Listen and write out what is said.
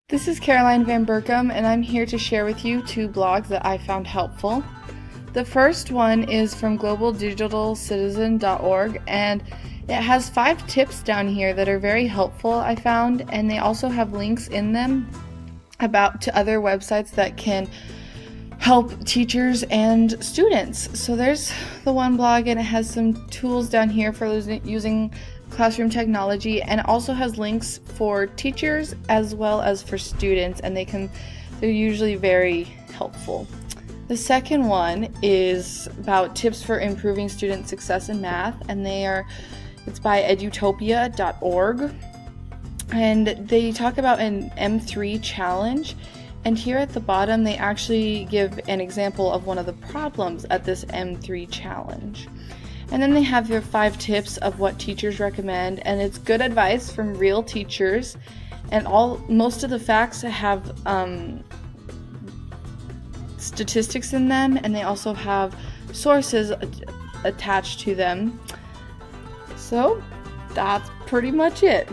This is Caroline Van Berkom, and I'm here to share with you two blogs that I found helpful. The first one is from globaldigitalcitizen.org, and it has 5 tips down here that are very helpful, I found, and they also have links in them to other websites that can help teachers and students. So there's the one blog, and it has some tools down here for using classroom technology, and it also has links for teachers as well as for students, and they're usually very helpful. The second one is about tips for improving student success in math, and it's by edutopia.org, and they talk about an M3 challenge. And here at the bottom, they actually give an example of one of the problems at this M3 challenge. And then they have their 5 tips of what teachers recommend, and it's good advice from real teachers. And most of the facts have statistics in them, and they also have sources attached to them. So that's pretty much it.